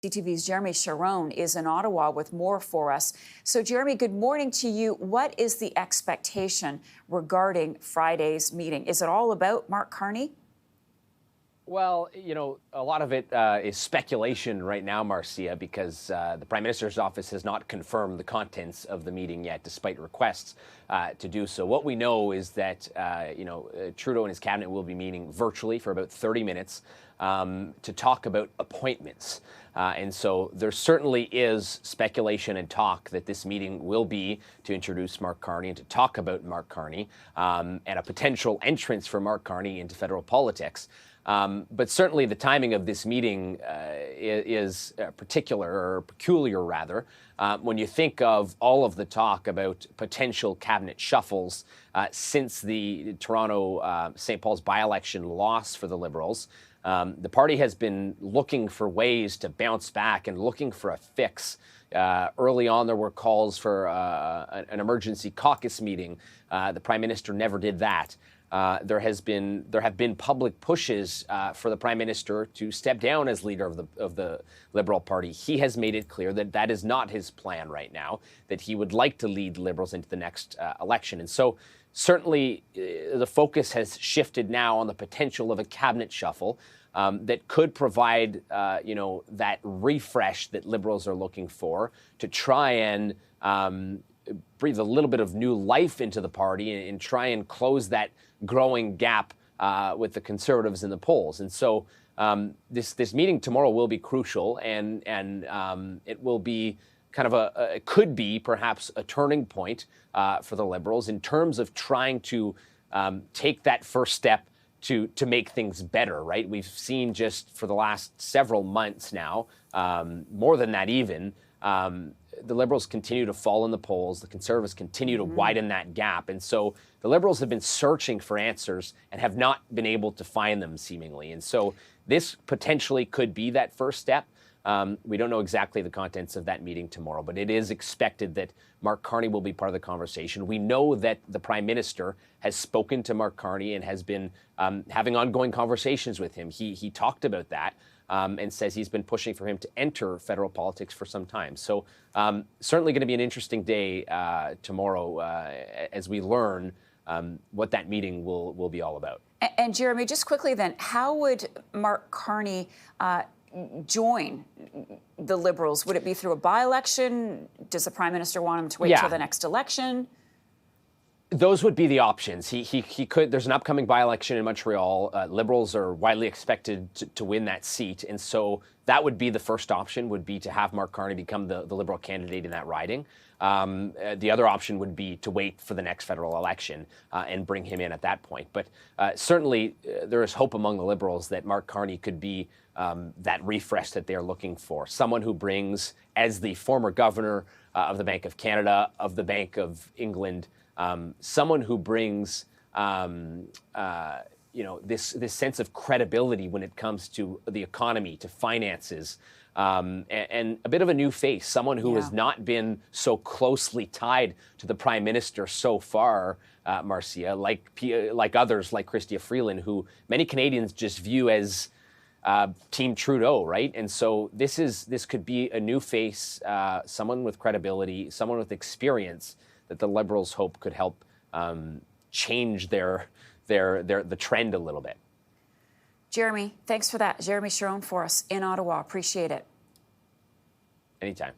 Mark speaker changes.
Speaker 1: CTV's Jeremie Charron is in Ottawa with more for us. So, Jeremie, good morning to you. What is the expectation regarding Friday's meeting? Is it all about Mark Carney?
Speaker 2: Well, a lot of it is speculation right now, Marcia, because the Prime Minister's office has not confirmed the contents of the meeting yet, despite requests to do so. What we know is that, Trudeau and his cabinet will be meeting virtually for about 30 minutes to talk about appointments. And so there certainly is speculation and talk that this meeting will be to introduce Mark Carney and to talk about Mark Carney and a potential entrance for Mark Carney into federal politics. But certainly the timing of this meeting is peculiar rather, when you think of all of the talk about potential cabinet shuffles since the Toronto St. Paul's by-election loss for the Liberals. The party has been looking for ways to bounce back and looking for a fix. Early on, there were calls for an emergency caucus meeting. The Prime Minister never did that. There have been public pushes for the Prime Minister to step down as leader of the Liberal Party. He has made it clear that that is not his plan right now, that he would like to lead Liberals into the next election. And so certainly the focus has shifted now on the potential of a cabinet shuffle that could provide, that refresh that Liberals are looking for to try and breathe a little bit of new life into the party and try and close that growing gap with the Conservatives in the polls. And so this meeting tomorrow will be crucial, and it will be kind of it could be perhaps a turning point for the Liberals in terms of trying to take that first step to make things better, right? We've seen just for the last several months now, more than that even, the Liberals continue to fall in the polls. The Conservatives continue to widen that gap. And so the Liberals have been searching for answers and have not been able to find them, seemingly. And so this potentially could be that first step. We don't know exactly the contents of that meeting tomorrow, but it is expected that Mark Carney will be part of the conversation. We know that the Prime Minister has spoken to Mark Carney and has been having ongoing conversations with him. He talked about that. And says he's been pushing for him to enter federal politics for some time. So certainly going to be an interesting day tomorrow as we learn what that meeting will be all about.
Speaker 1: And Jeremie, just quickly then, how would Mark Carney join the Liberals? Would it be through a by-election? Does the Prime Minister want him to wait till the next election?
Speaker 2: Those would be the options. He could. There's an upcoming by-election in Montreal. Liberals are widely expected to win that seat, and so that would be the first option. Would be to have Mark Carney become the Liberal candidate in that riding. The other option would be to wait for the next federal election and bring him in at that point. But certainly there is hope among the Liberals that Mark Carney could be that refresh that they're looking for. Someone who brings, as the former governor of the Bank of Canada, of the Bank of England. Someone who brings, this sense of credibility when it comes to the economy, to finances, and a bit of a new face. Someone who has not been so closely tied to the Prime Minister so far, Marcia, like others, like Chrystia Freeland, who many Canadians just view as Team Trudeau, right? And so this could be a new face, someone with credibility, someone with experience, that the Liberals hope could help change the trend a little bit.
Speaker 1: Jeremie, thanks for that. Jeremie Charron for us in Ottawa. Appreciate it.
Speaker 2: Anytime.